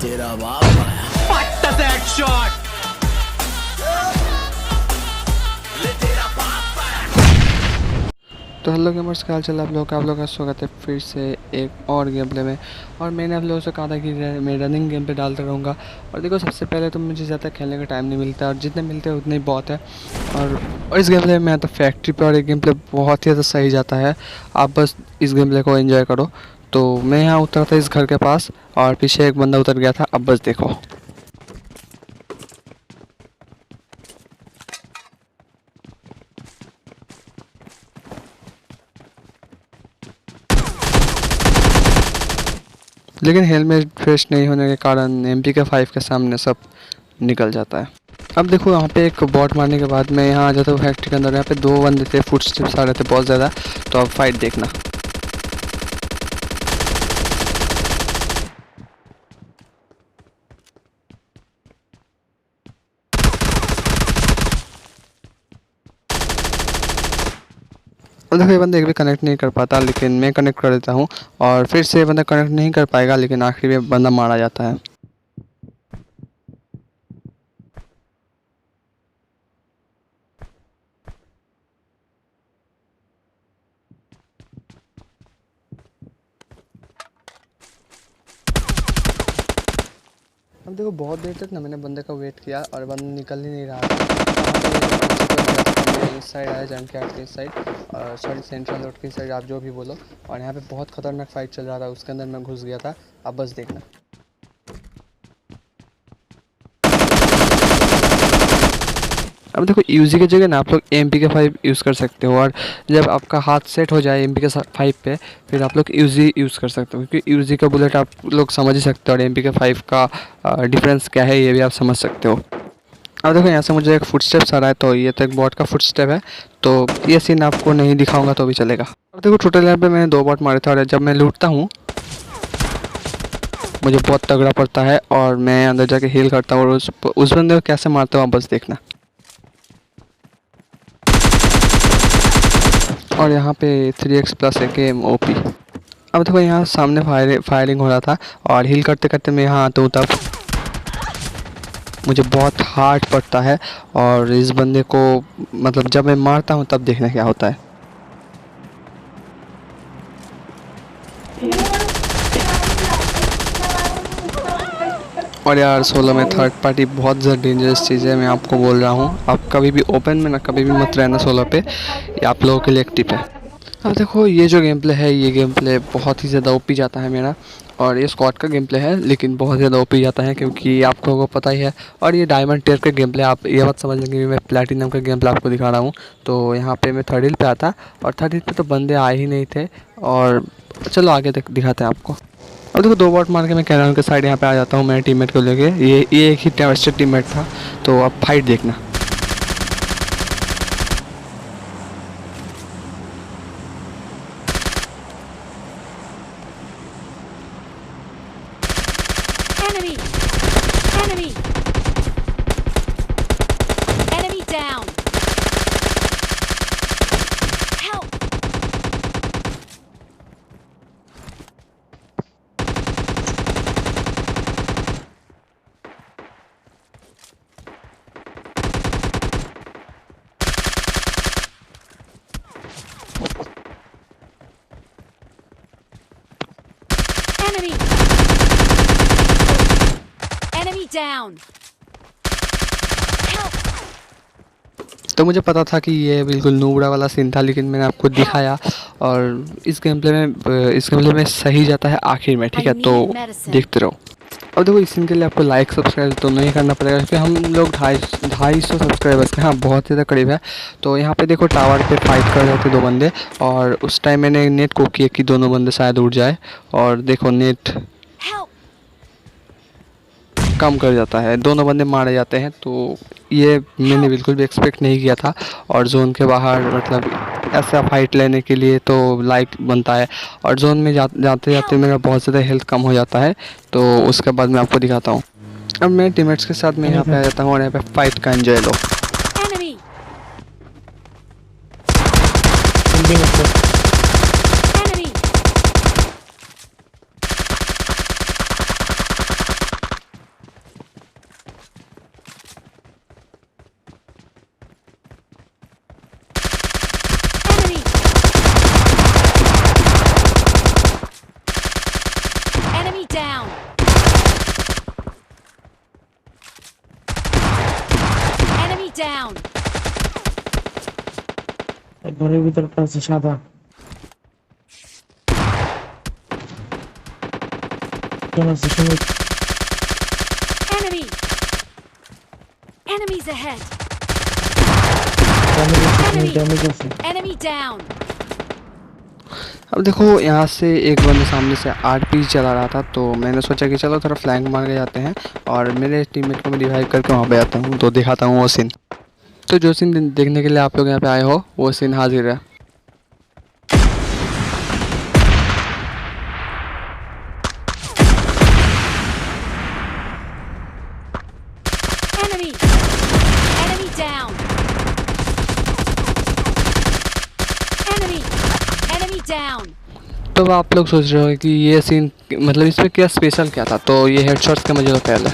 तेरा बाप आया। What does that shot? तो हेलो गेमर्स, क्या हाल चाल आप लोग का स्वागत है फिर से एक और गेम प्ले में। और मैंने आप लोगों से कहा था कि मैं रनिंग गेम पे डालता रहूँगा। और देखो, सबसे पहले तो मुझे ज़्यादा खेलने का टाइम नहीं मिलता और जितने मिलते हैं उतने ही बहुत है। और इस गेम प्ले में मैं तो फैक्ट्री पे, और ये गेम प्ले बहुत ही ज़्यादा सही जाता है। आप बस इस गेम प्ले को एंजॉय करो। तो मैं यहाँ उतरा था इस घर के पास और पीछे एक बंदा उतर गया था। अब बस देखो। लेकिन हेलमेट फ्रेश नहीं होने के कारण MP5 के सामने सब निकल जाता है। अब देखो, यहाँ पे एक बॉट मारने के बाद मैं यहाँ आ जाता हूँ फैक्ट्री के अंदर। यहाँ पे दो बंदे थे, फुटस्टेप्स आ रहे थे बहुत ज़्यादा। तो अब फाइट देखना। और देखो, ये बंदा एक भी कनेक्ट नहीं कर पाता, लेकिन मैं कनेक्ट कर देता हूँ। और फिर से ये बंदा कनेक्ट नहीं कर पाएगा, लेकिन आखिरी में बंदा मारा जाता है। अब देखो, बहुत देर तक ना मैंने बंदे का वेट किया और बंदा निकल ही नहीं रहा था। इस साइड आया, जंक यार्ड के इस साइड, सॉरी सेंट्रल रोड की साइड, आप जो भी बोलो। और यहाँ पे बहुत खतरनाक फाइट चल रहा था, उसके अंदर मैं घुस गया था। अब बस देखना। अब देखो, यूजी की जगह ना आप लोग MP5 यूज़ कर सकते हो। और जब आपका हाथ सेट हो जाए MP5 पे, फिर आप लोग यूजी यूज़ कर सकते हो, क्योंकि यूजी का बुलेट आप लोग समझ ही सकते हो और MP5 का डिफरेंस क्या है ये भी आप समझ सकते हो। अब देखो, यहाँ से मुझे एक फुटस्टेप्स आ रहा है, तो ये तो एक बॉट का फुटस्टेप है। तो ये सीन आपको नहीं दिखाऊंगा तो भी चलेगा। अब देखो, टोटल यहाँ पे मैंने 2 बॉट मारे थे और जब मैं लूटता हूँ मुझे बहुत तगड़ा पड़ता है और मैं अंदर जाके हील करता हूँ। और उस बंदे को कैसे मारता हूँ आप बस देखना। और यहाँ पे 3x प्लस है गेम OP। अब देखो, यहाँ सामने फायरिंग हो रहा था और हील करते करते मैं यहाँ आता हूँ, तब मुझे बहुत हार्ड पड़ता है। और इस बंदे को मतलब जब मैं मारता हूँ तब देखना क्या होता है। और यार, सोलो में थर्ड पार्टी बहुत ज़्यादा डेंजरस चीज़ है, मैं आपको बोल रहा हूँ। आप कभी भी ओपन में ना कभी भी मत रहना सोलो पे। ये आप लोगों के लिए एक टिप है। अब देखो, ये जो गेम प्ले है, ये गेम प्ले बहुत ही ज़्यादा OP जाता है मेरा। और ये स्क्वाड का गेम प्ले है, लेकिन बहुत ज़्यादा OP जाता है क्योंकि आप लोगों को पता ही है। और ये डायमंड टियर का गेम प्ले, आप ये मत समझ लेंगे मैं प्लैटिनम का गेम प्ले आपको दिखा रहा हूँ। तो यहाँ पे मैं थर्ड हिल पे आता, और थर्ड हिल पे तो बंदे आए ही नहीं थे। और चलो आगे दिखाते हैं आपको। अब देखो, 2 बॉट मार के मैं कैनन के साइड यहाँ पे आ जाता हूँ मेरे टीममेट को लेके। ये एक ही ट्रस्टेड टीममेट था। तो अब फाइट देखना। Enemy! Enemy! Enemy down! Help! Enemy! Enemy down! Help! तो मुझे पता था कि ये बिल्कुल नूबड़ा वाला सीन था, लेकिन मैंने आपको दिखाया। और इस गेम प्ले में सही जाता है आखिर में, ठीक है। तो देखते रहो। अब देखो, इस सीन के लिए आपको लाइक सब्सक्राइब तो नहीं करना पड़ेगा, क्योंकि हम लोग 250 सब्सक्राइबर्स के, हाँ बहुत ज़्यादा करीब है। तो यहाँ पे देखो, टावर पे फाइट कर रहे थे 2 बंदे। और उस टाइम मैंने नेट को किया कि दोनों बंदे शायद उड़ जाए। और देखो, नेट Help! कम कर जाता है, दोनों बंदे मारे जाते हैं। तो ये मैंने बिल्कुल भी एक्सपेक्ट नहीं किया था। और जोन के बाहर मतलब ऐसा फाइट लेने के लिए तो लाइक बनता है। और जोन में जाते जाते मेरा बहुत ज़्यादा हेल्थ कम हो जाता है। तो उसके बाद मैं आपको दिखाता हूँ। अब मैं टीममेट्स के साथ मैं यहाँ पे आ जाता हूँ और यहाँ पे फाइट का एंजॉय लो। Enemy! Enemy! Enemy down. Enemy down. এক ঘরের ভিতরটা আছে সাদা। কেন আছে শুনুন। Enemy. Enemies ahead. ড্যামেজ আছে। Enemy down. अब देखो यहाँ से एक बंदे सामने से आरपी चला रहा था, तो मैंने सोचा कि चलो थोड़ा फ्लैंक मार के जाते हैं और मेरे टीममेट को मैं रिवाइव करके वहाँ पे आता हूँ, तो दिखाता हूँ वो सीन। तो जो सीन देखने के लिए आप लोग यहाँ पे आए हो वो सीन हाजिर है। Enemy. Enemy down. Enemy. Enemy down. तो आप लोग सोच रहे हो कि ये सीन मतलब इस पर क्या स्पेशल क्या था, तो ये हेडशॉट्स का मुझे तो ख्याल है।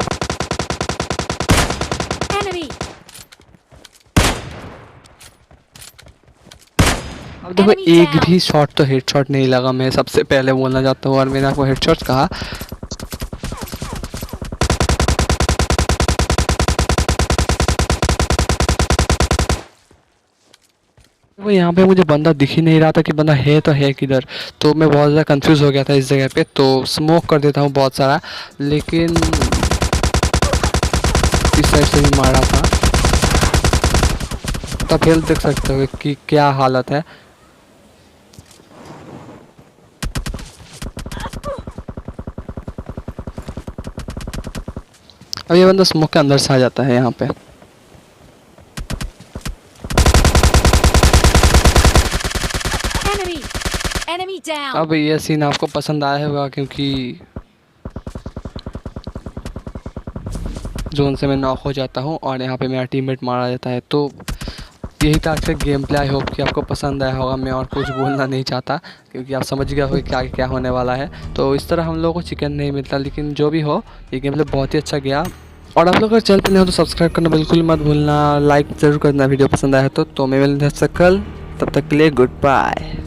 Enemy. अब देखो Enemy एक down. भी शॉट तो हेडशॉट नहीं लगा, मैं सबसे पहले बोलना चाहता हूँ, और मैंने आपको हेडशॉट कहा। वो यहाँ पे मुझे बंदा दिख ही नहीं रहा था कि बंदा है तो है किधर, तो मैं बहुत ज़्यादा कंफ्यूज हो गया था इस जगह पे। तो स्मोक कर देता हूँ बहुत सारा, लेकिन इस साइड से भी मारा था। तो आप हेल्थ देख सकते हो कि क्या हालत है। अब ये बंदा स्मोक के अंदर से आ जाता है यहाँ पे। Enemy. Enemy down. अब ये सीन आपको पसंद आया होगा, क्योंकि जोन से मैं नॉक हो जाता हूँ और यहाँ पे मेरा टीममेट मारा जाता है। तो यही था आज का गेम प्ले। आई होप कि आपको पसंद आया होगा। मैं और कुछ बोलना नहीं चाहता, क्योंकि आप समझ गए हो क्या क्या होने वाला है। तो इस तरह हम लोगों को चिकन नहीं मिलता, लेकिन जो भी हो ये गेम प्ले बहुत ही अच्छा गया। और आप लोग अगर चैनल पर नहीं हो तो सब्सक्राइब करना बिल्कुल मत भूलना, लाइक ज़रूर करना वीडियो पसंद आया तो मैं मिलते हैं कल, तब तक के लिए गुड बाय।